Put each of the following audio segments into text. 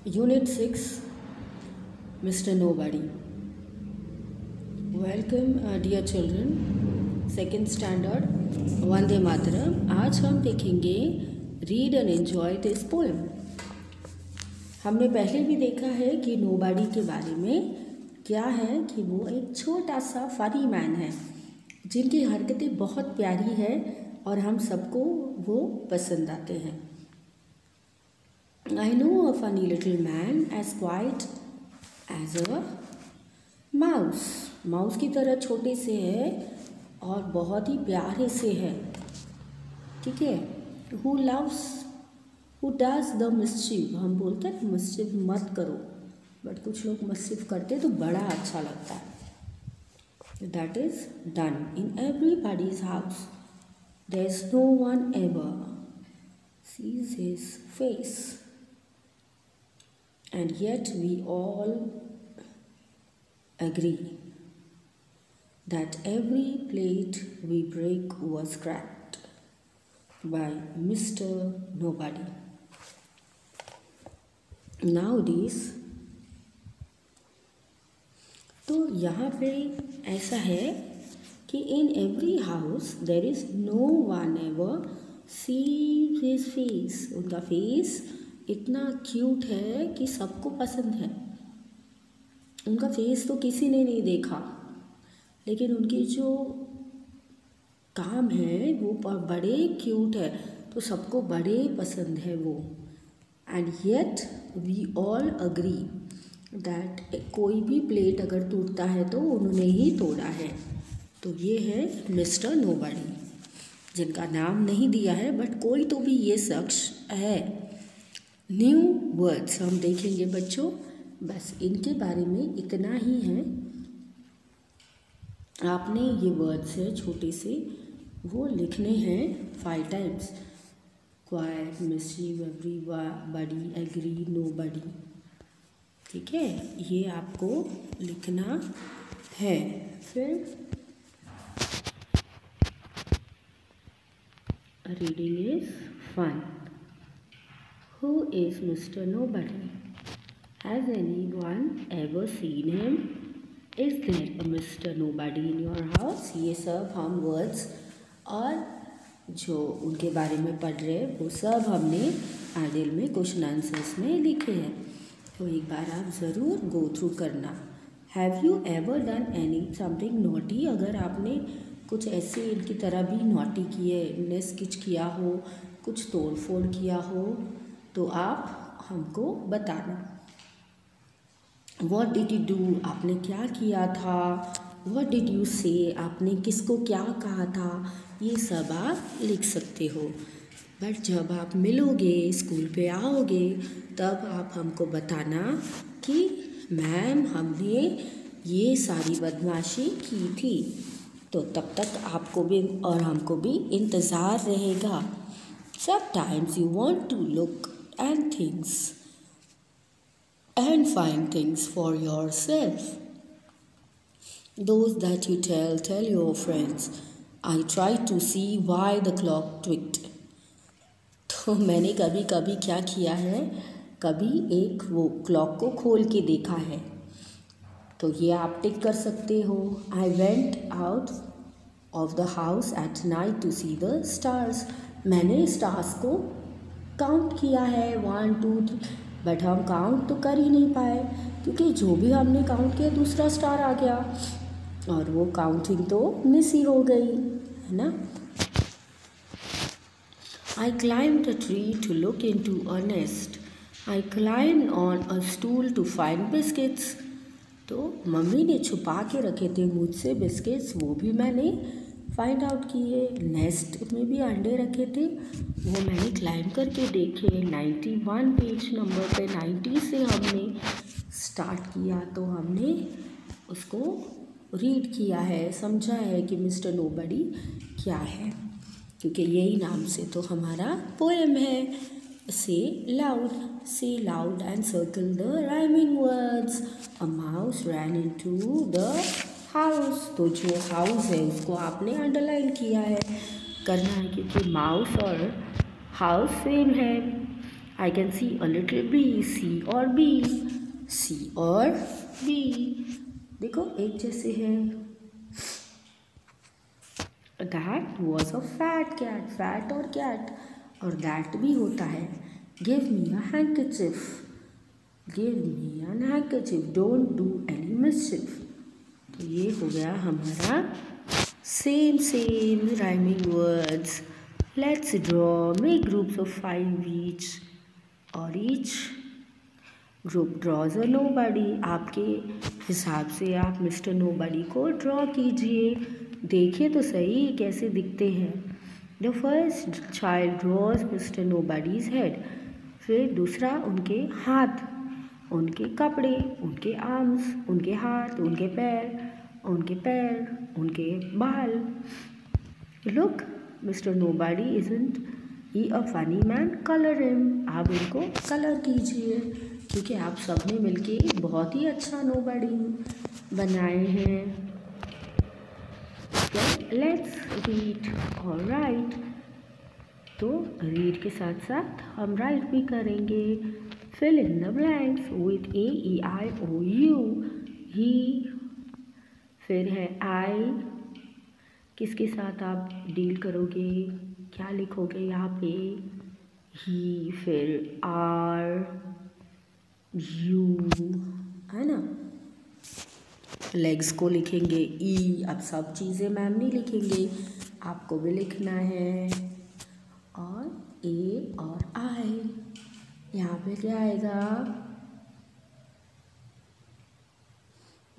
Unit 6, Mr. Nobody. Welcome dear children, second standard, Vande Mataram. आज हम देखेंगे read and enjoy this poem. हमने पहले भी देखा है कि नोबडी के बारे में क्या है कि वो एक छोटा सा फनी मैन है जिनकी हरकतें बहुत प्यारी है और हम सबको वो पसंद आते हैं। I know a funny little man as quiet as a mouse. Mouse की तरह छोटे से है और बहुत ही प्यारे से है, ठीक है। Who loves, who does the mischief. हम बोलते हैं mischief मत करो, बट कुछ लोग mischief करते तो बड़ा अच्छा लगता है। That is done in everybody's house. There's no one ever sees his face. And yet we all agree that every plate we break was cracked by Mr. Nobody. Nowadays, तो यहाँ पे ऐसा है कि in every house there is no one ever sees his face. उनका face इतना cute है कि सबको पसंद है। उनका फेस तो किसी ने नहीं देखा, लेकिन उनकी जो काम है वो बड़े क्यूट है, तो सबको बड़े पसंद है वो। And yet we all agree that कोई भी प्लेट अगर टूटता है तो उन्होंने ही तोड़ा है। तो ये है मिस्टर नोबडी, जिनका नाम नहीं दिया है, बट कोई तो भी ये शख्स है। न्यू वर्ड्स हम देखेंगे बच्चों, बस इनके बारे में इतना ही है। आपने ये वर्ड्स है छोटे से वो लिखने हैं 5 times. Quiet, mischief, everybody, agree, nobody, ठीक है, ये आपको लिखना है। फिर reading is fun. Who is Mr. Nobody? Has anyone ever seen him? Is there a Mr. Nobody in your house? ये सब हम वर्ड्स और जो उनके बारे में पढ़ रहे हैं वो सब हमने आर्टिकल में क्वेश्चन आंसर्स में लिखे हैं, तो एक बार आप ज़रूर गो थ्रू करना। Have you ever done any something naughty? अगर आपने कुछ ऐसे इनकी तरह भी नॉटी किए, इनने स्किच किया हो, कुछ तोड़ फोड़ किया हो, तो आप हमको बताना। What did you do? आपने क्या किया था? What did you say? आपने किसको क्या कहा था? ये सब आप लिख सकते हो। बट जब आप मिलोगे, स्कूल पे आओगे, तब आप हमको बताना कि मैम हमने ये सारी बदमाशी की थी। तो तब तक आपको भी और हमको भी इंतज़ार रहेगा। Sometimes you want to look and things and find things for yourself. Those that you tell your friends. I try to see why the clock ticked. तो मैंने कभी कभी क्या किया है, कभी एक वो क्लॉक को खोल के देखा है, तो ये आप टिक कर सकते हो। I went out of the house at night to see the stars. मैंने स्टार्स को काउंट किया है 1 2 3, बट हम काउंट तो कर ही नहीं पाए क्योंकि जो भी हमने काउंट किया दूसरा स्टार आ गया और वो काउंटिंग तो मिस ही हो गई, है ना। I climbed a tree to look into a nest. I climbed on a stool to find biscuits. तो मम्मी ने छुपा के रखे थे मुझसे बिस्किट्स, वो भी मैंने फाइंड आउट किए। नेस्ट में भी अंडे रखे थे, वो मैंने क्लाइम करके देखे। 91 पेज नंबर पे 90 से हमने स्टार्ट किया, तो हमने उसको रीड किया है, समझा है कि मिस्टर नोबडी क्या है, क्योंकि यही नाम से तो हमारा पोएम है। Say loud and circle the rhyming words. A mouse ran into the house. तो जो हाउस है उसको आपने अंडरलाइन किया है, करना है, क्योंकि माउस और हाउस सेम है। I can see a little bee. C और B. C और B. देखो एक जैसे है. That was a fat cat. Fat और cat और that भी होता है. Give me a handkerchief. Give me an handkerchief. Don't do any mischief. तो ये हो गया हमारा same rhyming words. Let's draw. Make groups of 5 each. और each group draws a nobody. आपके हिसाब से आप मिस्टर नोबडी को ड्रॉ कीजिए. देखिए तो सही कैसे दिखते हैं. The first child draws Mister Nobody's head. फिर दूसरा उनके हाथ, उनके कपड़े, उनके आर्म्स, उनके हाथ, उनके पैर, उनके बाल. Look mister nobody isn't he a funny man. Colour him. आप इनको कलर कीजिए क्योंकि आप सब ने मिलके बहुत ही अच्छा नोबडी बनाए हैं. लेट्स रीड और राइट. तो रीड के साथ साथ हम राइट भी करेंगे. Fill in the blanks with A-E-I-O-U. ही. फिर है आई. किसके साथ आप डील करोगे, क्या लिखोगे यहाँ पे. ही. फिर आर, यू, है ना. लेग्स को लिखेंगे ई. अब सब चीज़ें मैम नहीं लिखेंगे, आपको भी लिखना है. और ए और आई. यहाँ पे क्या आएगा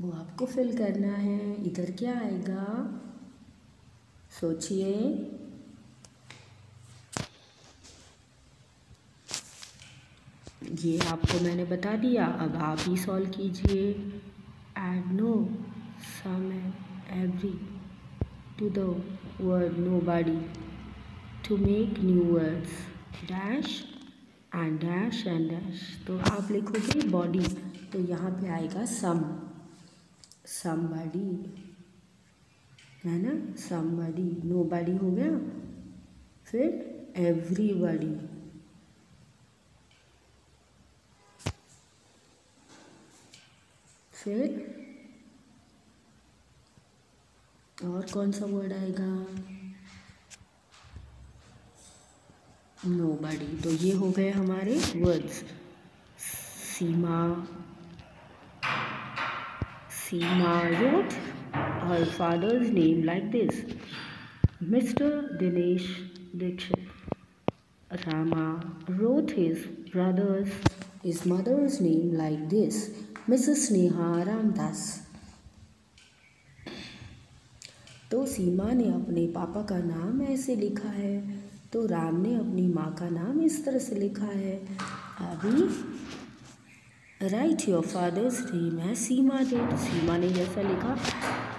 वो आपको फिल करना है. इधर क्या आएगा सोचिए. ये आपको मैंने बता दिया, अब आप ही सॉल्व कीजिए. Add no, some and every to the word nobody to make new words. Dash and dash and dash. तो आप लिखोगे बॉडी, तो यहाँ पे आएगा somebody, है ना. somebody. nobody हो गया. फिर everybody. फिर और कौन सा वर्ड आएगा. नोबडी. तो ये हो गए हमारे words. Seema wrote her father's name like this. Mr. Dinesh Dixit. Rama wrote his mother's name like this. Mrs. Sneha Ramdas. तो सीमा ने अपने पापा का नाम ऐसे लिखा है, तो राम ने अपनी माँ का नाम इस तरह से लिखा है. अभी राइट योर फादर्स नेम है सीमा दे. तो सीमा ने जैसा लिखा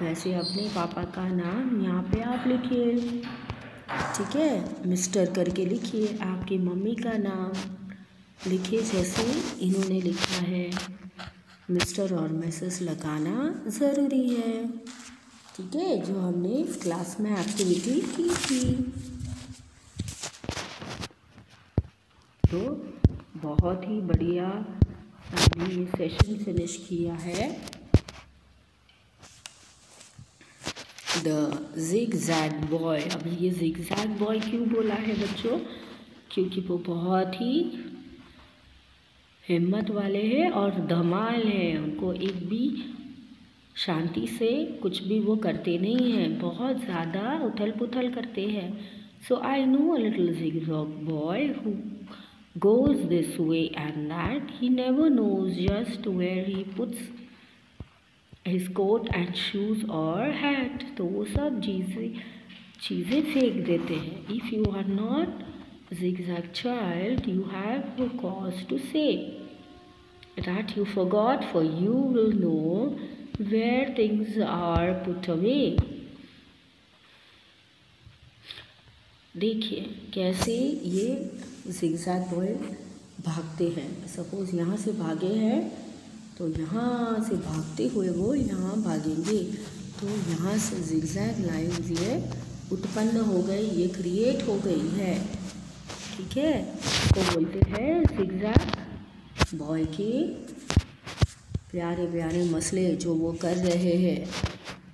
वैसे अपने पापा का नाम यहाँ पे आप लिखिए. ठीक है, मिस्टर करके लिखिए. आपकी मम्मी का नाम लिखिए जैसे इन्होंने लिखा है. मिस्टर और मिसेस लगाना ज़रूरी है. ठीक है, जो हमने क्लास में एक्टिविटी की थी. तो बहुत ही बढ़िया हमने ये सेशन फिनिश किया है. The zigzag boy. अब ये जिगजैग बॉय क्यों बोला है बच्चों, क्योंकि वो बहुत ही हिम्मत वाले हैं और धमाल हैं. उनको एक भी शांति से कुछ भी वो करते नहीं हैं, बहुत ज़्यादा उथल पुथल करते हैं. So I know a little zigzag boy who goes this way and that. He never knows just where he puts his coat and shoes और हैट. तो वो सब चीज़ें फेंक देते हैं. If you are not zigzag child, you have a cause to say that you forgot, for you will know where things are put away. देखिए कैसे ये zigzag बॉय भागते हैं. सपोज यहाँ से भागे हैं तो यहाँ से भागते हुए वो यहाँ भागेंगे. तो यहाँ से zigzag लाइन्स ये उत्पन्न हो गई, ये क्रिएट हो गई है. ठीक है, तो बोलते हैं जिगजैग बॉय के प्यारे प्यारे मसले जो वो कर रहे हैं।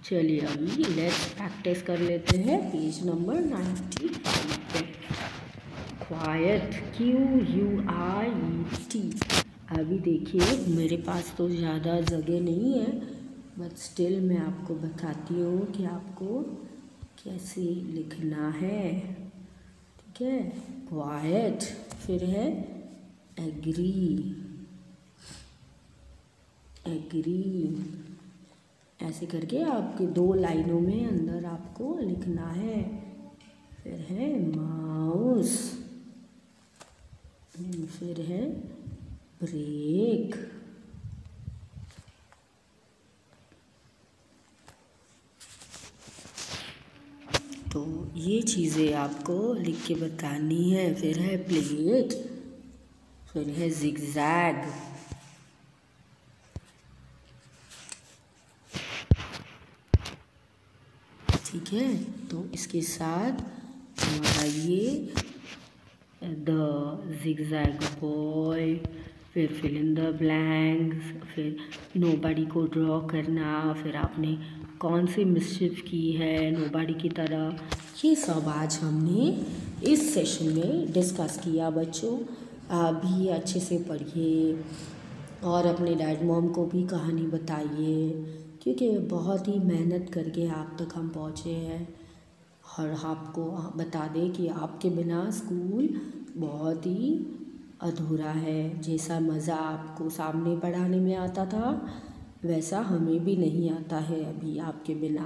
चलिए अभी लेट्स प्रैक्टिस कर लेते हैं पेज नंबर 95 पे। Quite, QUIET। अभी देखिए मेरे पास तो ज़्यादा जगह नहीं है, बट स्टिल मैं आपको बताती हूँ कि आपको कैसे लिखना है। ठीक है, क्वाइट, फिर है एग्री, ऐसे करके आपके 2 लाइनों में अंदर आपको लिखना है। फिर है माउस, फिर है ब्रेक, तो ये चीज़ें आपको लिख के बतानी है। फिर है प्लेट, फिर है जिगजैग, ठीक है। तो इसके साथ हमारा ये द जिगजैग बॉय, फिर फिल इन द ब्लैंक्स, फिर नोबडी को ड्रॉ करना, फिर आपने कौन सी मिसचिफ की है नोबडी की तरह, ये सब आज हमने इस सेशन में डिस्कस किया। बच्चों आप भी अच्छे से पढ़िए और अपने डैड मॉम को भी कहानी बताइए, क्योंकि बहुत ही मेहनत करके आप तक हम पहुँचे हैं। और आपको बता दें कि आपके बिना स्कूल बहुत ही अधूरा है। जैसा मज़ा आपको सामने पढ़ाने में आता था वैसा हमें भी नहीं आता है अभी आपके बिना।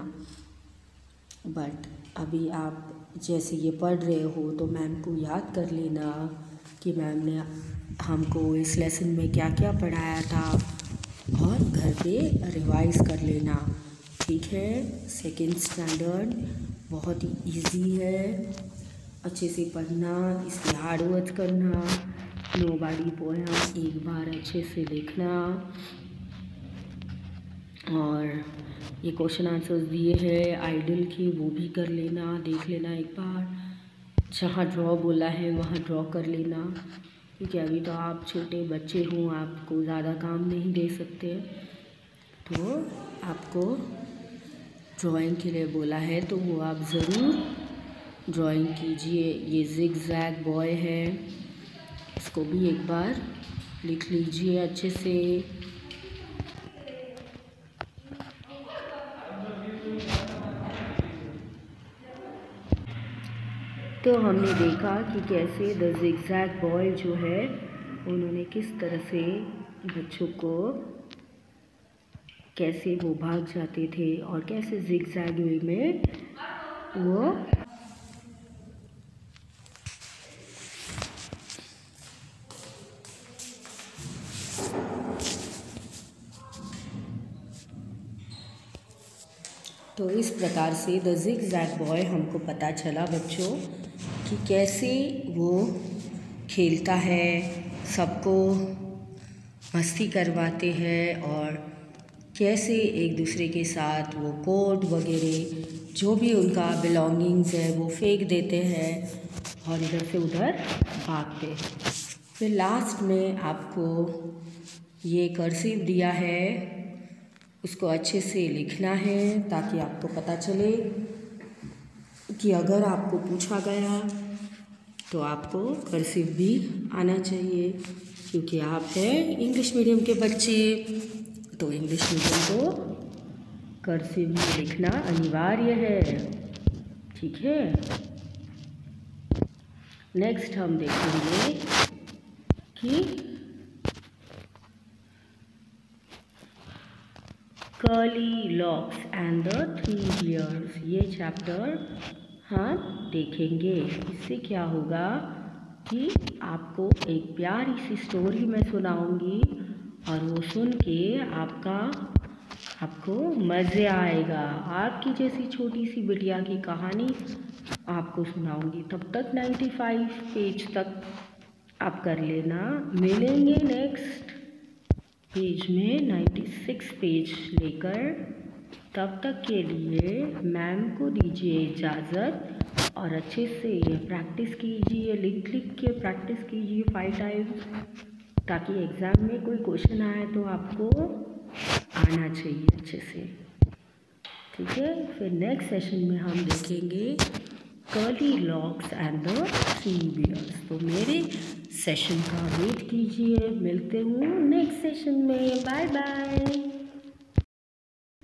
बट अभी आप जैसे ये पढ़ रहे हो तो मैम को याद कर लेना कि मैम ने हमको इस लेसन में क्या क्या पढ़ाया था, और घर पे रिवाइज कर लेना। ठीक है, सेकेंड स्टैंडर्ड बहुत ही इजी है, अच्छे से पढ़ना, इसके हार्ड वर्क करना, नोबडी पोएम एक बार अच्छे से लिखना, और ये क्वेश्चन आंसर्स दिए हैं आइडल के वो भी कर लेना, देख लेना एक बार, जहाँ ड्रॉ बोला है वहाँ ड्रॉ कर लेना, क्योंकि अभी तो आप छोटे बच्चे हो, आपको ज़्यादा काम नहीं दे सकते। तो आपको ड्राइंग के लिए बोला है तो वो आप ज़रूर ड्राइंग कीजिए। ये जिगजैग बॉय है, इसको भी एक बार लिख लीजिए अच्छे से। तो हमने देखा कि कैसे द जिगजैग बॉय जो है उन्होंने किस तरह से बच्चों को कैसे वो भाग जाते थे और कैसे जिगजैग वे में वो तो इस प्रकार से द जिगजैग बॉय हमको पता चला बच्चों कि कैसे वो खेलता है, सबको मस्ती करवाते हैं, और कैसे एक दूसरे के साथ वो कोट वगैरह जो भी उनका बिलोंगिंग्स है वो फेंक देते हैं और इधर से उधर भागते हैं। फिर लास्ट में आपको ये कर्सिव दिया है, उसको अच्छे से लिखना है ताकि आपको पता चले कि अगर आपको पूछा गया तो आपको कर्सिव भी आना चाहिए, क्योंकि आप हैं इंग्लिश मीडियम के बच्चे, तो इंग्लिश मीडियम को कर्सिव में लिखना अनिवार्य है। ठीक है, नेक्स्ट हम देखेंगे कि curly locks and the 3 years, ये चैप्टर हम देखेंगे। इससे क्या होगा कि आपको एक प्यारी सी स्टोरी मैं सुनाऊंगी और वो सुन के आपको मज़े आएगा। आपकी जैसी छोटी सी बिटिया की कहानी आपको सुनाऊंगी। तब तक 95 पेज तक आप कर लेना। मिलेंगे नेक्स्ट पेज में 96 पेज लेकर। तब तक के लिए मैम को दीजिए इजाज़त और अच्छे से ये प्रैक्टिस कीजिए, लिख के प्रैक्टिस कीजिए 5 टाइम्स, ताकि एग्ज़ाम में कोई क्वेश्चन आए तो आपको आना चाहिए अच्छे से। ठीक है, फिर नेक्स्ट सेशन में हम देखेंगे curly locks and the three bears. तो मेरे सेशन का वेट कीजिए, मिलते हूँ नेक्स्ट सेशन में। Bye bye.